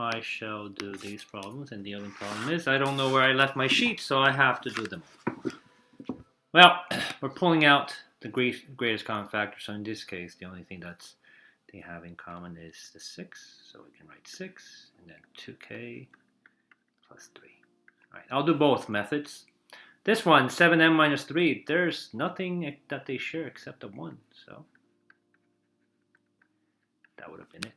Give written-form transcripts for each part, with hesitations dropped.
I shall do these problems, and the only problem is I don't know where I left my sheet, so I have to do them. Well, we're pulling out the greatest common factor, so in this case, the only thing that they have in common is the 6, so we can write 6, and then 2k plus 3. All right, I'll do both methods. This one, 7m minus 3, there's nothing that they share except a 1, so that would have been it.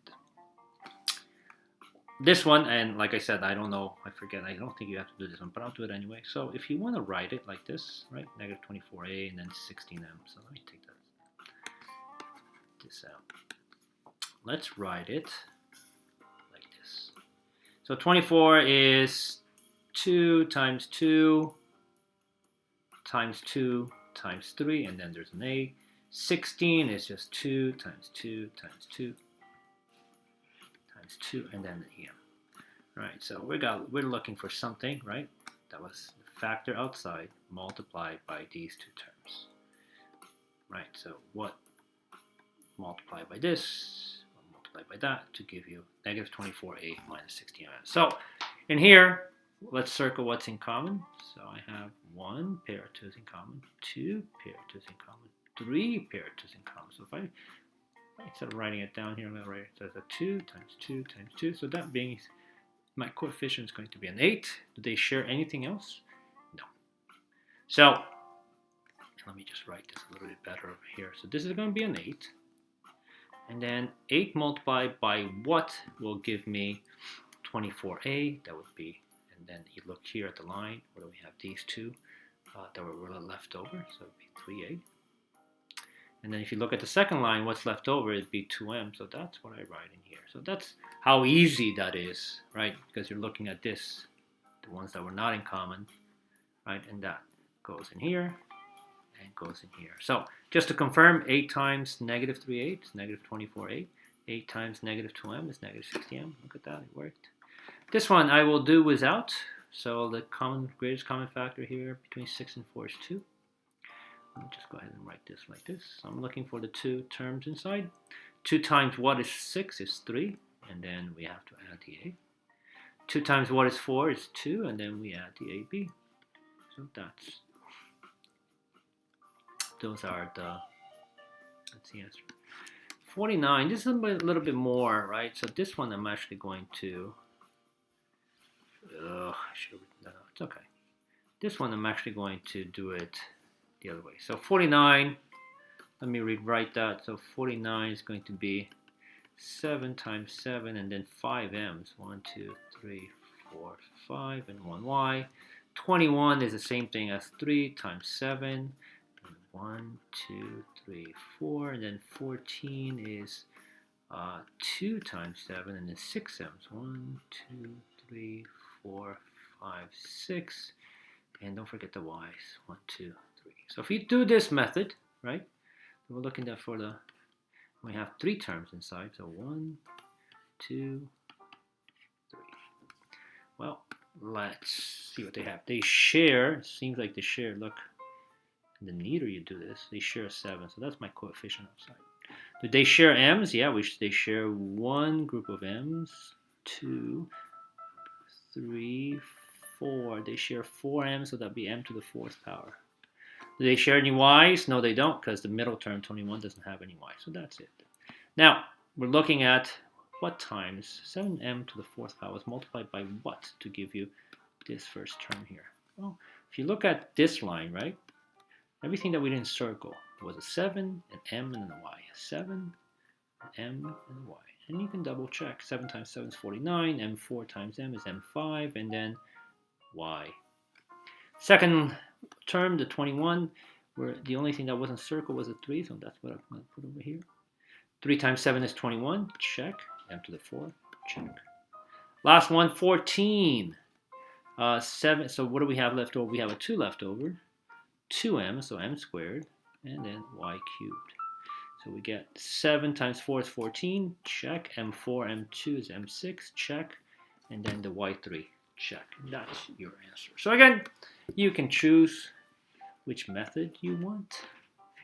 This one, and like I said, I don't know, I forget, I don't think you have to do this one, but I'll do it anyway. So if you want to write it like this, right, negative 24a and then 16m. So let me take this out. Let's write it like this. So 24 is 2 times 2 times 2 times 3, and then there's an a. 16 is just 2 times 2 times 2 times 2, and then the em. All right, so we're looking for something, right? That was the factor outside multiplied by these two terms. Right, so what multiplied by this, multiplied by that to give you negative 24a minus 16m. So in here, let's circle what's in common. So I have 1 pair of 2's in common, 2 pair of 2's in common, 3 pair of 2's in common. So if I, instead of writing it down here, I'm going to write it as a 2 times 2 times 2. So that means my coefficient is going to be an 8. Do they share anything else? No. So let me just write this a little bit better over here. So this is going to be an 8. And then 8 multiplied by what will give me 24a. That would be, and then you look here at the line where we have these two that were left over. So it would be 3a. And then if you look at the second line, what's left over, it'd be 2m. So that's what I write in here. So that's how easy that is, right? Because you're looking at this, the ones that were not in common, right? And that goes in here and goes in here. So just to confirm, 8 times negative 3a is negative 24a. 8 times negative 2m is negative 60m. Look at that, it worked. This one I will do without. So the greatest common factor here between 6 and 4 is 2. Let me just go ahead and write this like this. So I'm looking for the two terms inside. 2 times what is 6 is 3, and then we have to add the a. 2 times what is 4 is 2, and then we add the ab. So those are that's the answer. 49, this is a little bit more, right? So this one I'm actually going to, I should have written that out. It's okay. This one I'm actually going to do it the other way. So 49, let me rewrite that. So 49 is going to be 7 times 7 and then 5 m's. 1, 2, 3, 4, 5, and 1 y. 21 is the same thing as 3 times 7. 1, 2, 3, 4, and then 14 is 2 times 7, and then 6 m's. 1, 2, 3, 4, 5, 6, and don't forget the y's. 1, 2, 3. So if you do this method, right, we're looking at we have 3 terms inside. So 1, 2, 3. Well, let's see what they have. They share. Seems like they share. Look. The neater you do this, they share 7. So that's my coefficient outside. Do they share m's? Yeah, they share one group of m's. 2, 3, 4. They share 4 m's, so that'd be m to the 4th power. Do they share any y's? No, they don't, because the middle term, 21, doesn't have any y. So that's it. Now, we're looking at what times 7m to the 4th power is multiplied by what to give you this first term here. Well, if you look at this line, right? Everything that we didn't circle was a 7, an m, and a y. A 7, an m, and a y. And you can double check. 7 times 7 is 49. M4 times m is m5, and then y. Second term, the 21, where the only thing that wasn't circled was a 3, so that's what I'm going to put over here. 3 times 7 is 21. Check. M to the 4th. Check. Last one, 14. 7. So what do we have left over? We have a 2 left over. 2m, so m squared, and then y cubed. So we get 7 times 4 is 14, check. M4, M2 is M6, check. And then the y3, check. That's your answer. So again, you can choose which method you want.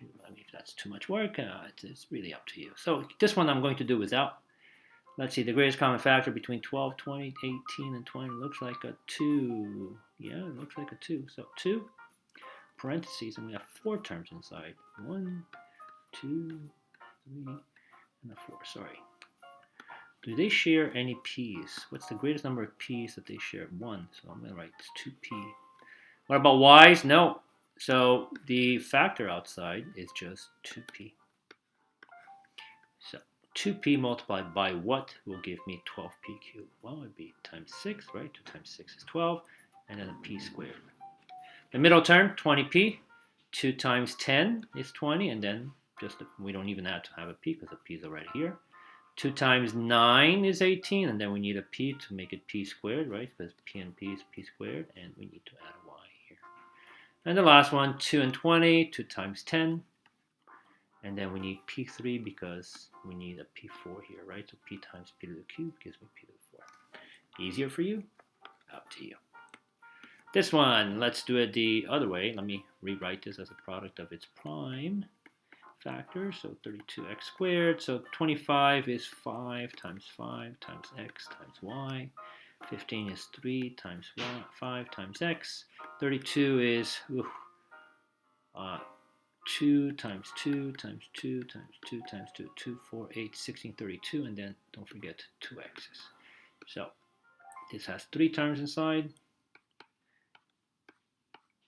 I mean, if that's too much work, it's really up to you. So this one I'm going to do without. Let's see, the greatest common factor between 12, 20, 18, and 20 looks like a 2. Yeah, it looks like a 2. So 2, parentheses, and we have 4 terms inside. 1, 2, 3, and a 4. Sorry. Do they share any p's? What's the greatest number of p's that they share? 1. So I'm going to write this 2p. What about y's? No. So the factor outside is just 2p. So 2p multiplied by what will give me 12p cubed? Well, it would be times 6, right? 2 times 6 is 12, and then a p squared. The middle term, 20p. 2 times 10 is 20, and then we don't even have to have a p because the p is already here. 2 times 9 is 18, and then we need a p to make it p squared, right? Because p and p is p squared, and we need to add a y here. And the last one, 2 and 20, 2 times 10. And then we need p3 because we need a p4 here, right? So p times p to the cube gives me p to the 4. Easier for you? Up to you. This one, let's do it the other way. Let me rewrite this as a product of its prime factor. So 32x squared. So 25 is 5 times x times y. 15 is 3 times y, 5 times x. 32 is 2 times 2 times 2 times 2 times 2, 2, 4, 8, 16, 32, and then don't forget 2 x's. So this has 3 terms inside,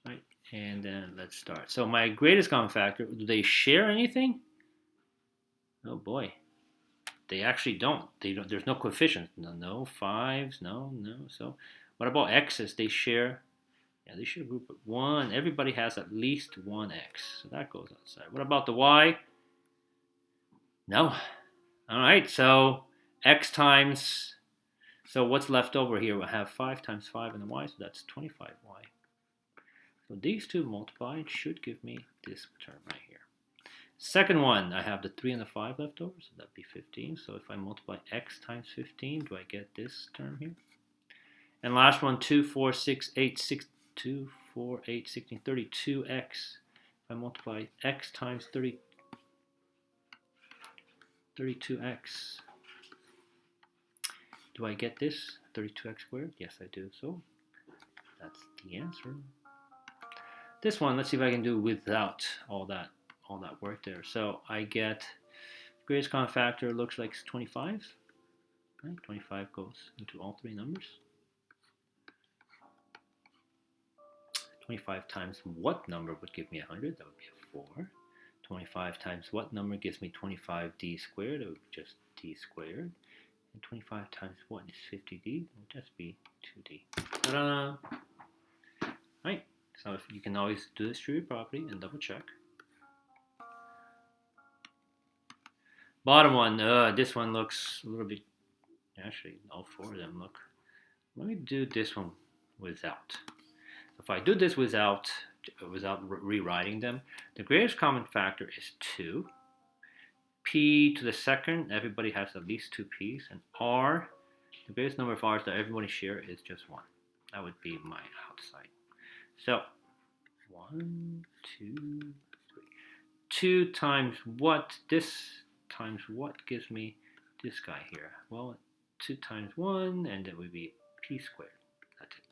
right? And then let's start. So my greatest common factor, do they share anything? Oh boy, they actually don't. They don't. There's no coefficient. No 5s. No. So what about x's? They share. Yeah, they should group it 1. Everybody has at least 1x. So that goes outside. What about the y? No. All right, so x times, so what's left over here? We'll have 5 times 5 in the y, so that's 25y. So these two multiplied should give me this term right here. Second one, I have the 3 and the 5 left over, so that'd be 15. So if I multiply x times 15, do I get this term here? And last one, 2, 4, 6, 8, 6, 2, 4, 8, 16, 32x. If I multiply x times 32x, do I get this? 32x squared? Yes, I do. So that's the answer. This one, let's see if I can do without all that work there. So I get greatest common factor looks like 25. Right? 25 goes into all 3 numbers. 25 times what number would give me 100? That would be a 4. 25 times what number gives me 25d squared? It would be just d squared. And 25 times what is 50d? It would just be 2d. Ta-da! Right. So if you can always do this through your property and double check. Bottom one, this one looks a little bit, actually all 4 of them look. Let me do this one without. If I do this without rewriting them, the greatest common factor is 2. P to the second, everybody has at least 2 p's. And R, the greatest number of r's that everybody share is just 1. That would be my outside. So 1, 2, 3. 2 times what? This times what gives me this guy here? Well, 2 times 1, and it would be p squared. That's it.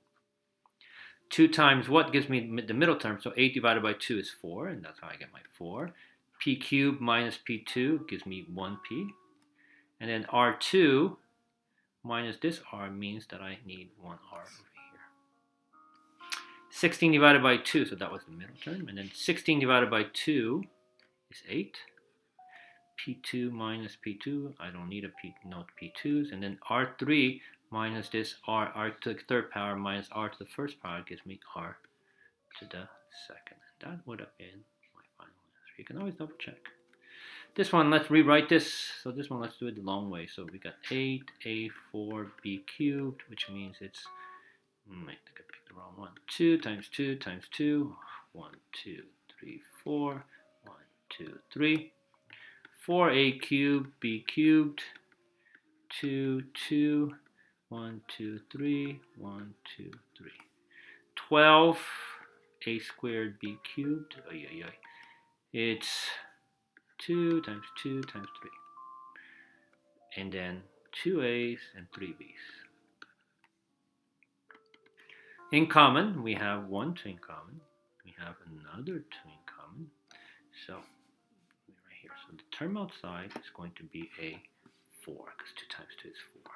2 times what gives me the middle term? So 8 divided by 2 is 4, and that's how I get my 4. P cubed minus P2 gives me 1p. And then R2 minus this R means that I need 1R over here. 16 divided by 2, so that was the middle term. And then 16 divided by 2 is 8. P2 minus P2, I don't need a P, note P2s. And then R3 minus this R to the third power minus R to the first power gives me R to the second. And that would have been my final answer. You can always double check. This one, let's rewrite this. So this one, let's do it the long way. So we got 8a4b cubed, which means it's, I think I picked the wrong one. 2 times 2 times 2. 1, 2, 3, 4. 1, 2, 3. 4a cubed, b cubed. 2, 2. 1, 2, 3. 1, 2, 3. 12 a squared b cubed. It's 2 times 2 times 3. And then 2 A's, and 3 B's. In common, we have 1 2 in common. We have another 2 in common. So, right here. So the term outside is going to be a 4, because 2 times 2 is 4.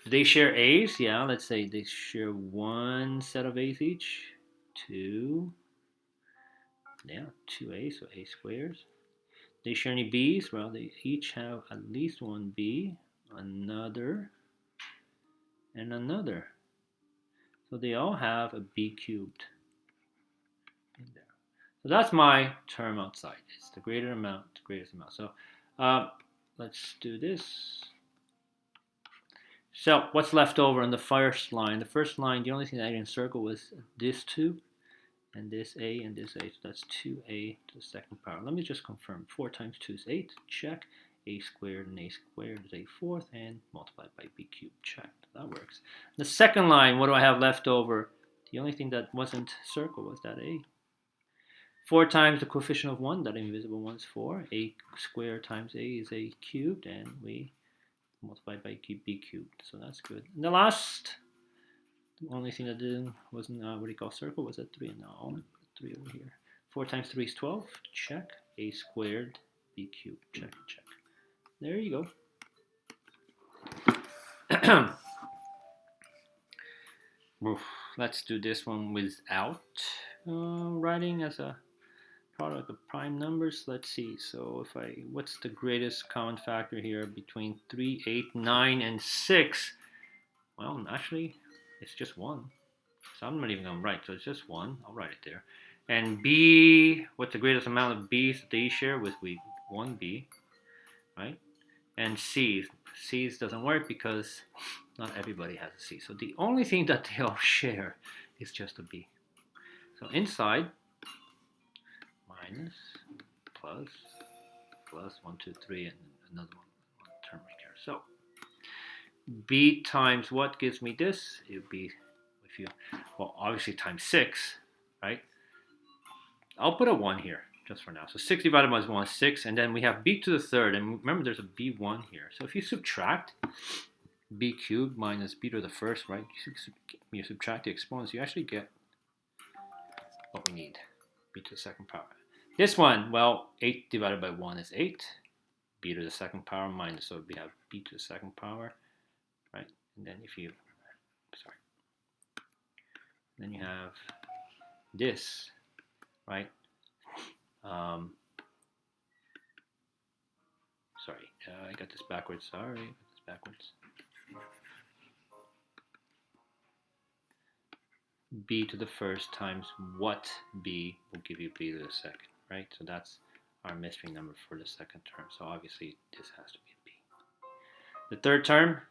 Do they share A's? Yeah, let's say they share 1 set of A's each. 2. Yeah, 2 A's, so A squares. They share any B's? Well, they each have at least 1 B, another, and another. So they all have a B cubed in there. So that's my term outside. It's the greater amount, the greatest amount. So let's do this. So what's left over on the first line? The first line, the only thing that I didn't circle was this 2, and this A, and this A. So that's 2A to the second power. Let me just confirm. 4 times 2 is 8. Check. A squared and A squared is a fourth, and multiplied by B cubed. Check. That works. The second line, what do I have left over? The only thing that wasn't circled was that A. 4 times the coefficient of 1, that invisible 1 is 4. A squared times A is A cubed, and we multiplied by B cubed. So that's good. And the last, the only thing that wasn't what do you call circle was that 3. No, 3 over here. 4 times 3 is 12. Check. A squared, B cubed. Check, check. There you go. Let's do this one without writing as a product of prime numbers. Let's see. So what's the greatest common factor here between 3, 8, 9, and 6? Well, actually, it's just 1. So I'm not even going to write. So it's just 1. I'll write it there. And B, what's the greatest amount of B's that they share with 1B, right? And C's. C's doesn't work because not everybody has a C. So the only thing that they all share is just a B. So inside, minus, plus, 1, 2, 3, and another one term right here. So B times what gives me this? It would be, well, obviously times 6, right? I'll put a 1 here just for now. So 6 divided by 1 is 6, and then we have B to the third, and remember there's a B1 here. So if you subtract B cubed minus B to the first, right? You subtract the exponents, you actually get what we need, B to the second power. This one, well, 8 divided by 1 is 8. B to the second power minus, so we have B to the second power, right? And then then you have this, right? I got this backwards. Sorry, I got this backwards. B to the first times what B will give you B to the second, right? So that's our mystery number for the second term. So obviously this has to be a B. The third term,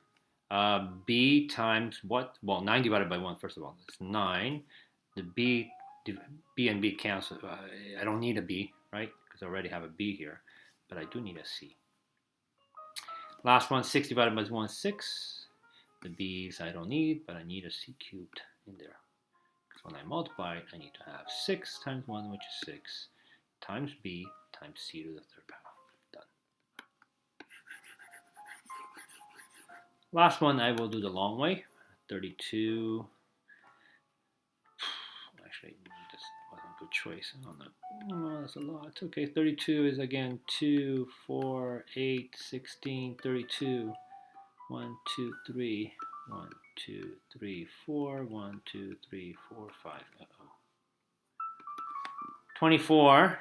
B times what? Well, 9 divided by 1, first of all. It's 9. The B and B cancel. I don't need a B, right? Because I already have a B here. But I do need a C. Last one, 6 divided by 1 is 6. The B's I don't need, but I need a C cubed in there. Because when I multiply it, I need to have 6 times 1, which is 6, times B times C to the third power. Done. Last one, I will do the long way. 32. Actually, this wasn't a good choice. Oh, that's a lot. Okay, 32 is again 2, 4, 8, 16, 32. 1, 2, 3. 1, 2, 3, 4. 1, 2, 3, 4, 5. Uh-oh. 24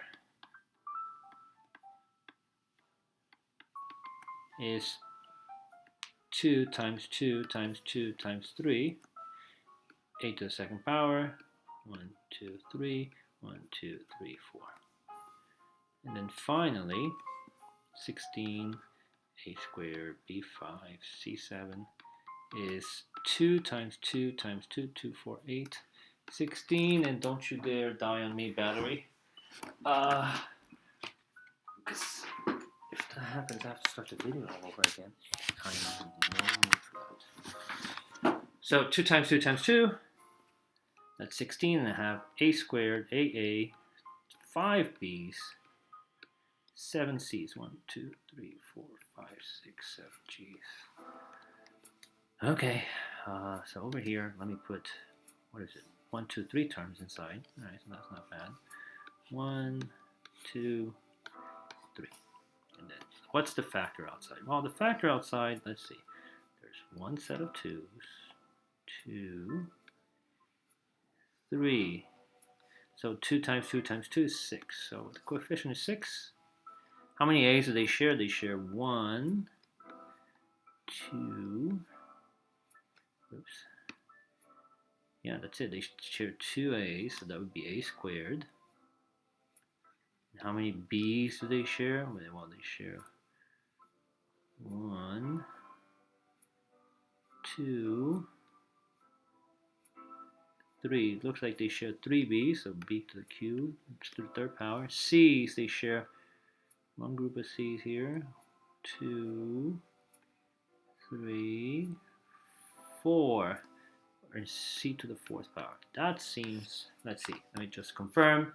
is 2 times 2 times 2 times 3. 8 to the second power. 1, 2, 3. 1, 2, 3, 4. And then finally, 16, A squared, B5, C7 is 2 times 2 times 2, 2, 4, 8, 16, and don't you dare die on me, battery. Because if that happens, I have to start the video all over again. I know, no need for that. So 2 times 2 times 2, that's 16, and I have A squared, AA, 5 B's, 7 C's. 1, 2, 3, 4, 5, 6, 7. Geez. Okay, so over here, let me put, what is it? 1, 2, 3 terms inside. All right, so that's not bad. 1, 2, 3. And then, what's the factor outside? Well, the factor outside, let's see. There's one set of 2's, 2, 3. So 2 times 2 times 2 is 6. So the coefficient is 6. How many A's do they share? They share 1, 2, oops. Yeah, that's it. They share 2 A's, so that would be A squared. And how many B's do they share? Well, they share 1, 2, 3. It looks like they share 3 B's, so B to the cube to the third power. C's, they share one group of C's here. 2, 3, 4. Or C to the fourth power. That seems, let's see, let me just confirm.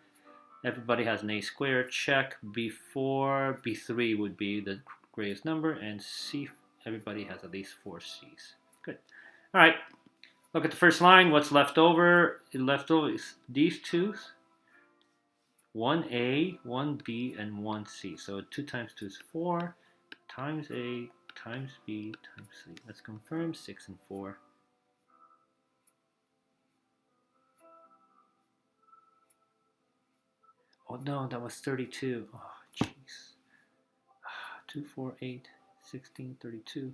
Everybody has an A squared, check. B4, B3 would be the greatest number, and C, everybody has at least 4 C's. Good. All right, look at the first line. What's left over? Left over is these two. 1A, 1B, and 1C. So 2 times 2 is 4, times A, times B, times C. Let's confirm 6 and 4. Oh no, that was 32. Oh, jeez. 2, 4, 8, 16, 32.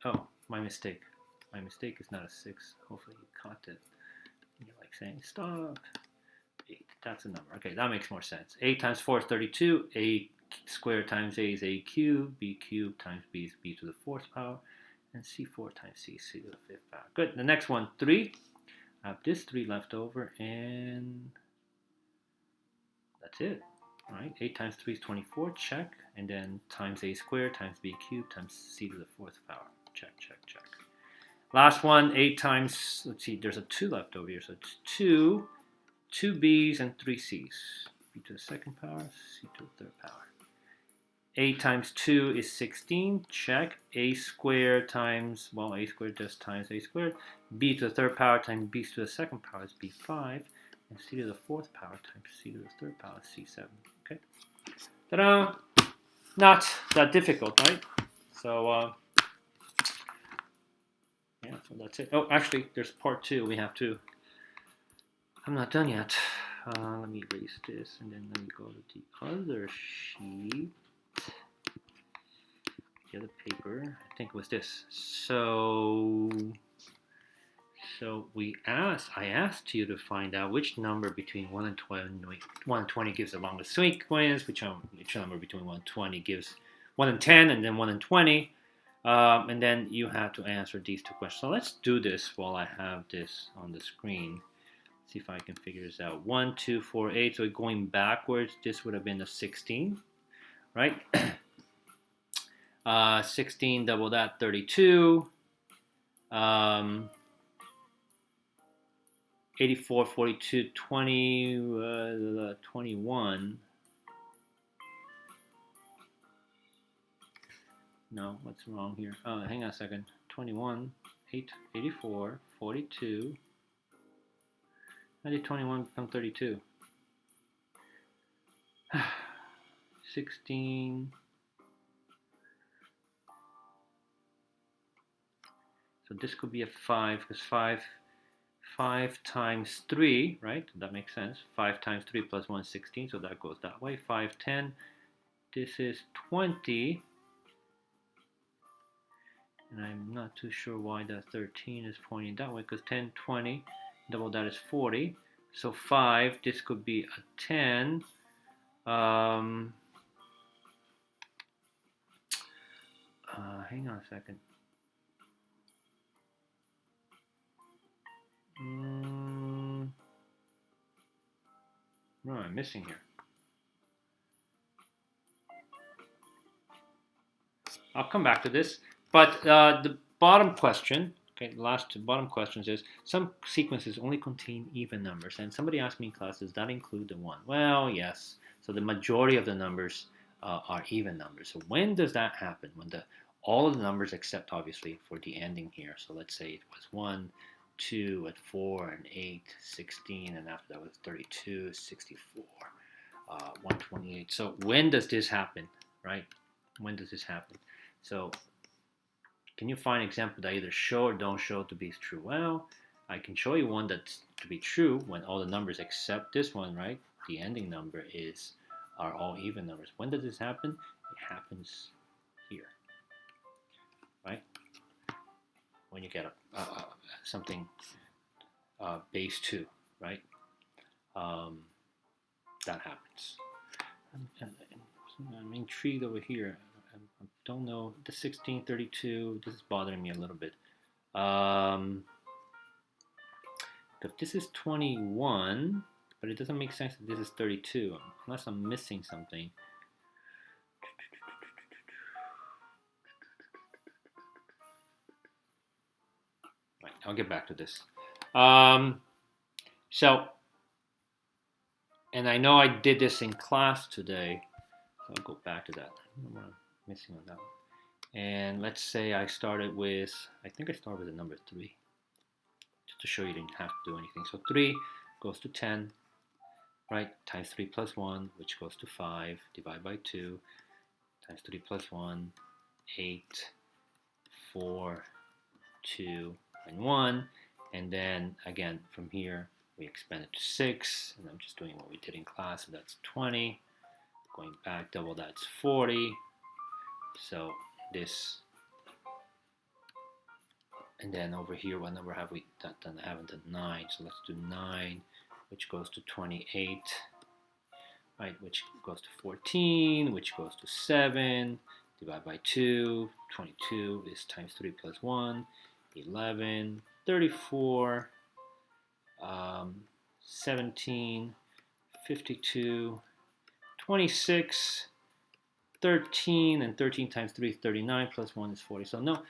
Oh, my mistake. My mistake is not a 6. Hopefully you caught it. You're like saying, stop. 8, that's a number. Okay, that makes more sense. 8 times 4 is 32. A squared times A is A cubed. B cubed times B is B to the fourth power. And C4 times C is C to the fifth power. Good. The next one, 3. I have this 3 left over, and that's it. All right, 8 times 3 is 24, check. And then times A squared times B cubed times C to the fourth power. Check, check, check. Last one, 8 times, let's see, there's a 2 left over here. So it's 2 B's and 3 C's. B to the second power, C to the third power. 8 times 2 is 16, check. A squared times, well, A squared just times A squared. B to the third power times B to the second power is B5. And C to the fourth power times C to the third power is C7. Okay. Ta-da! Not that difficult, right? So, yeah, so that's it. Oh, actually, there's part 2. We have to. I'm not done yet. Let me erase this, and then let me go to the other sheet. The other paper. I think it was this. So I asked you to find out which number between 1 and 20 gives the longest sequence, which number between 1 and 20 gives 1 and 10, and then 1 and 20. And then you have to answer these 2 questions. So let's do this while I have this on the screen. See if I can figure this out. 1, 2, 4, 8. So going backwards, this would have been a 16, right? 16 double that, 32. 84, 42, 20, 21. No, what's wrong here? Hang on a second. 21, 84, 42. How did 21 become 32? 16. So this could be a 5, because 5 times 3, right? That makes sense. 5 times 3 plus 1 is 16, so that goes that way. 5, 10. This is 20. And I'm not too sure why that 13 is pointing that way, because 10, 20, double that is 40. So 5, this could be a 10. Hang on a second. No, I'm missing here. I'll come back to this. But the bottom question, okay, the last 2 bottom questions is, some sequences only contain even numbers. And somebody asked me in class, does that include the 1? Well, yes. So the majority of the numbers are even numbers. So when does that happen? When all of the numbers except obviously for the ending here. So let's say it was 1, 2, and 4, and 8, 16, and after that was 32, 64, 128. So when does this happen, right? When does this happen? So can you find examples that either show or don't show to be true? Well, I can show you one that's to be true when all the numbers except this one, right? The ending number are all even numbers. When does this happen? It happens here, right? When you get something base 2, right? That happens. I'm intrigued over here. I don't know. The 1632, this is bothering me a little bit. If this is 21, but it doesn't make sense that this is 32, unless I'm missing something. Right, I'll get back to this. So, and I know I did this in class today, so I'll go back to that. I don't know what I'm missing on that one. And let's say I started with, I think I started with the number 3, just to show you didn't have to do anything. So 3 goes to 10, right? Times 3 plus 1, which goes to 5, divide by 2, times 3 plus 1, 8, 4, 2, and 1. And then again, from here, we expand it to 6, and I'm just doing what we did in class, so that's 20. Going back, double that's 40. So this, and then over here, what number have we done? I haven't done 9, so let's do 9, which goes to 28, right? Which goes to 14, which goes to 7, divide by 2, 22 is times 3 plus 1, 11, 34, 17, 52, 26, 13, and 13 times 3 is 39, plus 1 is 40. So no.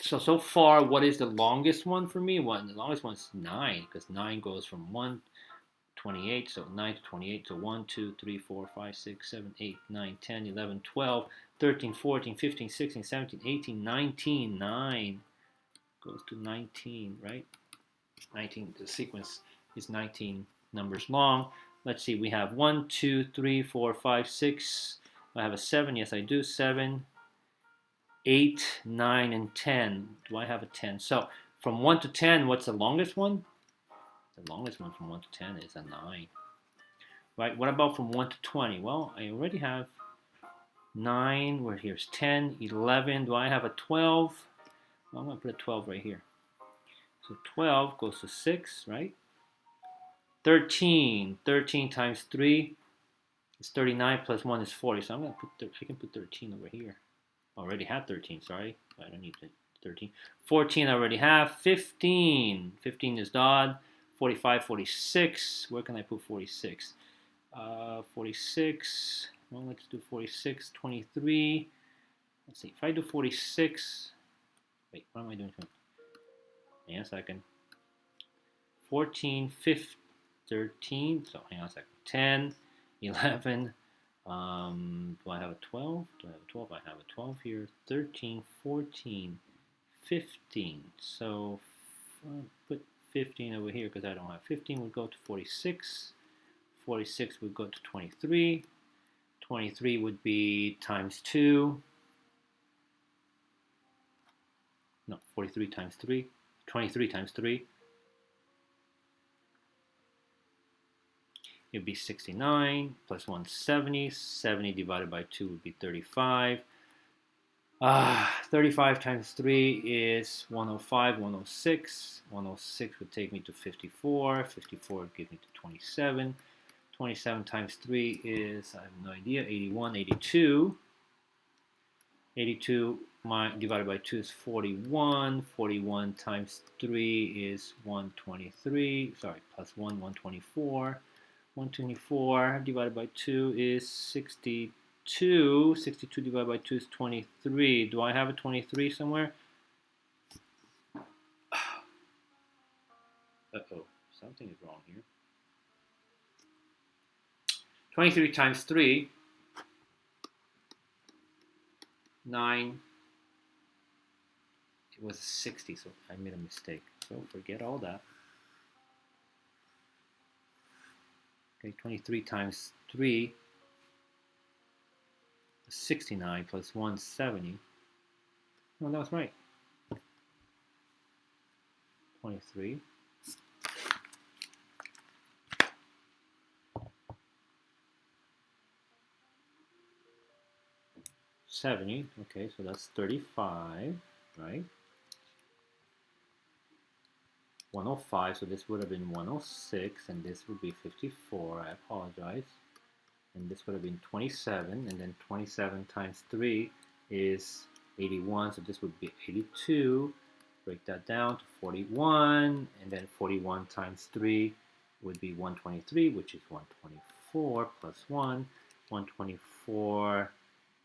So far, what is the longest one for me? The longest one is 9, because 9 goes from 128, so 9 to 28, so 1, 2, 3, 4, 5, 6, 7, 8, 9, 10, 11, 12, 13, 14, 15, 16, 17, 18, 19, 9 goes to 19, right? 19, the sequence is 19 numbers long. Let's see, we have 1, 2, 3, 4, 5, 6. I have a 7, yes I do, 7, 8, 9, and 10. Do I have a 10? So from 1 to 10, what's the longest one? The longest one from 1 to 10 is a 9. Right, what about from 1 to 20? Well, I already have 9, where here's 10, 11. Do I have a 12? Well, I'm going to put a 12 right here. So 12 goes to 6, right? 13 times 3 is 39, plus 1 is 40. So I'm going to I can put 13 over here. I already have 13, sorry. I don't need 13. 14 I already have. 15 is odd. 45, 46. Where can I put 46? 46. Well, let's do 46. 23. Let's see. If I do 46. Wait, what am I doing? Hang on a second. 14, 15, 13. So hang on a second. 10, 11. Do I have a 12? Do I have a 12? I have a 12 here. 13, 14, 15. So I'll put 15 over here because I don't have 15. Would go to 46. 46 would go to 23. 23 would be times 2. No, 43 times 3. 23 times 3. It would be 69, plus 170. 70 divided by 2 would be 35. 35 times 3 is 105, 106. 106 would take me to 54. 54 would give me to 27. 27 times 3 is, I have no idea, 81, 82. 82 divided by 2 is 41. 41 times 3 is 123. Sorry, plus 1, 124. 124 divided by 2 is 62. 62 divided by 2 is 23. Do I have a 23 somewhere? Uh-oh, something is wrong here. 23 times 3, 9. It was 60, so I made a mistake. So forget all that. Okay, 23 times 3 is 69 plus 1, 70. Oh, that was right. 23. Okay, so that's 35, right? 105, so this would have been 106, and this would be 54, I apologize. And this would have been 27, and then 27 times 3 is 81, so this would be 82. Break that down to 41, and then 41 times 3 would be 123, which is 124 plus 1. 124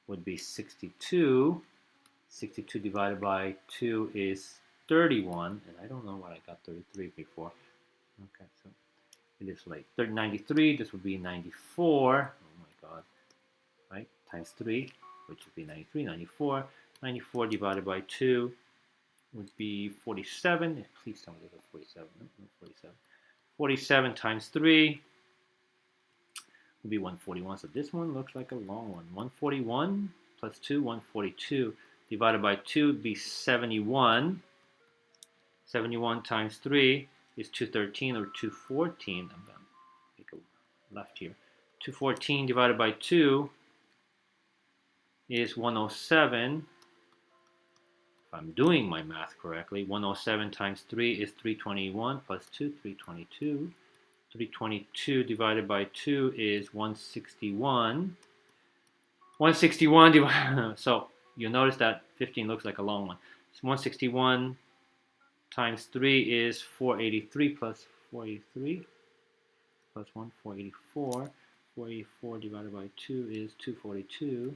would be 62. 62 divided by 2 is 31, and I don't know what I got 33 before. Okay, so it is late. 93, this would be 94. Oh my god. Right? Times 3, which would be 93, 94. 94 divided by 2 would be 47. Please tell me this was 47. No, 47. 47 times 3 would be 141. So this one looks like a long one. 141 plus 2, 142. Divided by 2 would be 71. 71 times 3 is 213 or 214. I'm going to make a left here. 214 divided by 2 is 107. If I'm doing my math correctly, 107 times 3 is 321 plus 2, 322. 322 divided by 2 is 161. 161 divided, so you'll notice that 15 looks like a long one. So 161 times 3 is 483 plus 483 plus 1, 484. 484 divided by 2 is 242.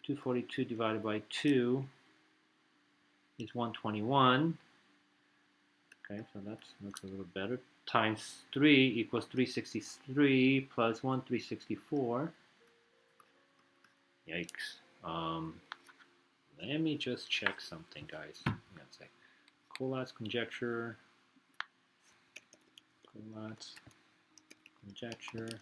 242 divided by 2 is 121. Okay, so that looks a little better. Times 3 equals 363 plus 1, 364. Yikes. Let me just check something, guys. Hang on a sec. Collatz conjecture. Collatz conjecture.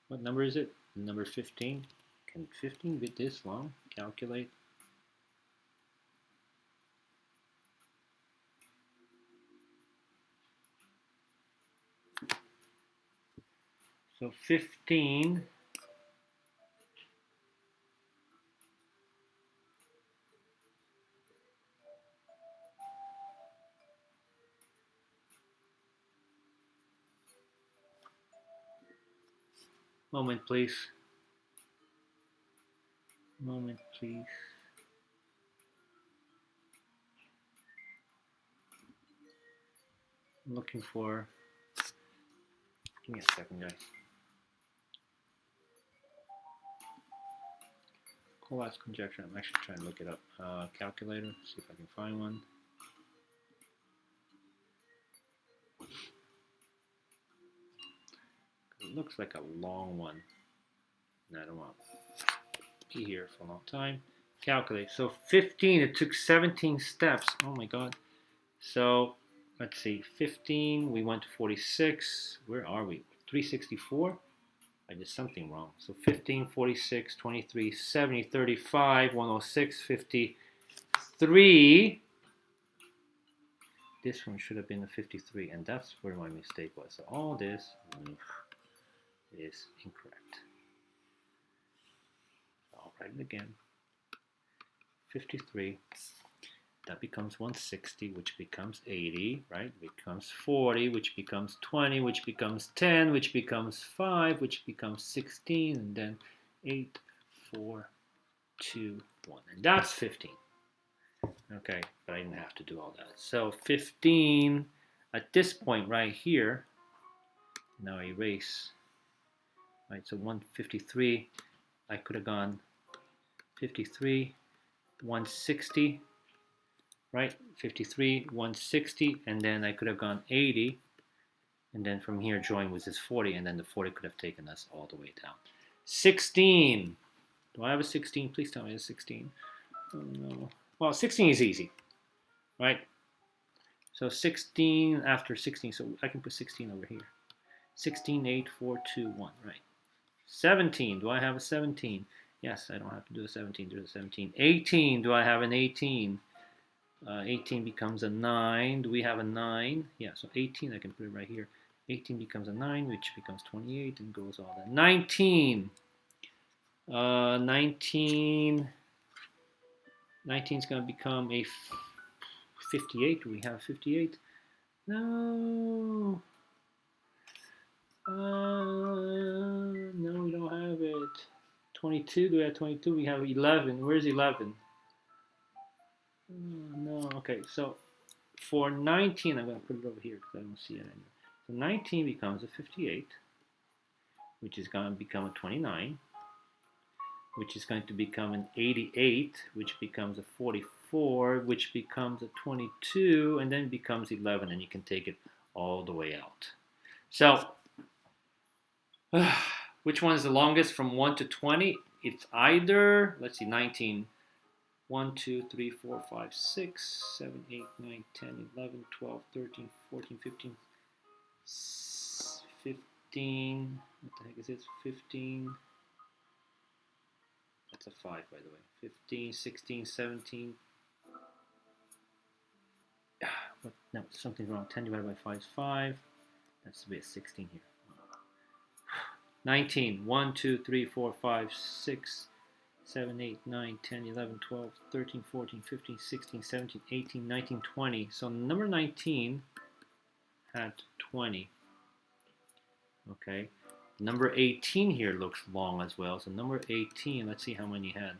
What number is it? Number 15. Can 15 be this long? Calculate. So 15 moment please. Moment please. I'm looking for, give me a second, guys. Collatz conjecture. I'm actually trying to look it up. Calculator, see if I can find one. It looks like a long one, and I don't want to be here for a long time. Calculate. So 15, it took 17 steps. Oh my god. So let's see, 15, we went to 46. Where are we? 364? I did something wrong. So 15, 46, 23, 70, 35, 106, 53. This one should have been a 53, and that's where my mistake was. So all this is incorrect. I'll write it again. 53. That becomes 160, which becomes 80, right? Becomes 40, which becomes 20, which becomes 10, which becomes 5, which becomes 16, and then 8, 4, 2, 1. And that's 15. Okay, but I didn't have to do all that. So 15, at this point right here, now I erase. Right, so 153, I could have gone 53, 160, right? 53, 160, and then I could have gone 80, and then from here join with this 40, and then the 40 could have taken us all the way down. 16. Do I have a 16? Please tell me it's 16. Oh, no. Well, 16 is easy, right? So 16 after 16, so I can put 16 over here. 16, 8, 4, 2, 1, right? 17, do I have a 17? Yes, I don't have to do a 17, there's a 17. 18, do I have an 18? 18 becomes a 9. Do we have a 9? Yeah, so 18, I can put it right here. 18 becomes a 9, which becomes 28, and goes all that. 19. 19 is going to become a 58. Do we have 58? No. No, we don't have it. 22. Do we have 22? We have 11. Where's 11? No. Okay, so for 19, I'm going to put it over here because I don't see it anymore. So 19 becomes a 58, which is going to become a 29, which is going to become an 88, which becomes a 44, which becomes a 22, and then becomes 11, and you can take it all the way out. So, which one is the longest from 1 to 20? It's either, let's see, 19. 1, 2, 3, 4, 5, 6, 7, 8, 9, 10, 11, 12, 13, 14, 15, 15. What the heck is it? 15. That's a 5, by the way. 15, 16, 17. No, something's wrong. 10 divided by 5 is 5. That's to be a 16 here. 19. 1, 2, 3, 4, 5, 6, 7, 8, 9, 10, 11, 12, 13, 14, 15, 16, 17, 18, 19, 20. So number 19 had 20. Okay. Number 18 here looks long as well. So number 18, let's see how many you had.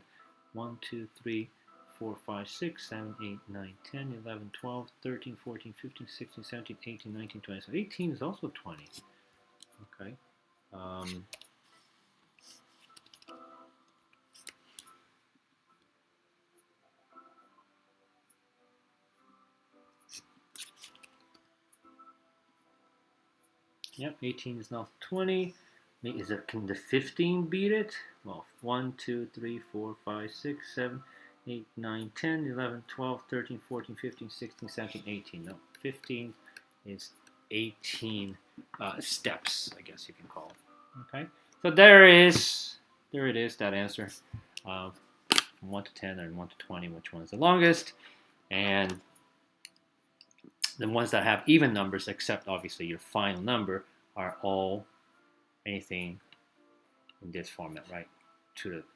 1, 2, 3, 4, 5, 6, 7, 8, 9, 10, 11, 12, 13, 14, 15, 16, 17, 18, 19, 20. So 18 is also 20. Okay. Yep, 18 is now 20. Can the 15 beat it? Well, 1, 2, 3, 4, 5, 6, 7, 8, 9, 10, 11, 12, 13, 14, 15, 16, 17, 18. No, 15 is 18 steps, I guess you can call it. Okay, so there it is, that answer. From 1 to 10 and 1 to 20, which one is the longest? And the ones that have even numbers, except obviously your final number, are all anything in this format, right?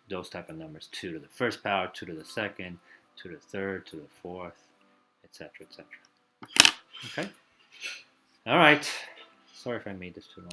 Those type of numbers, 2 to the first power, 2 to the second, 2 to the third, 2 to the fourth, etc., etc. Okay. All right. Sorry if I made this too long.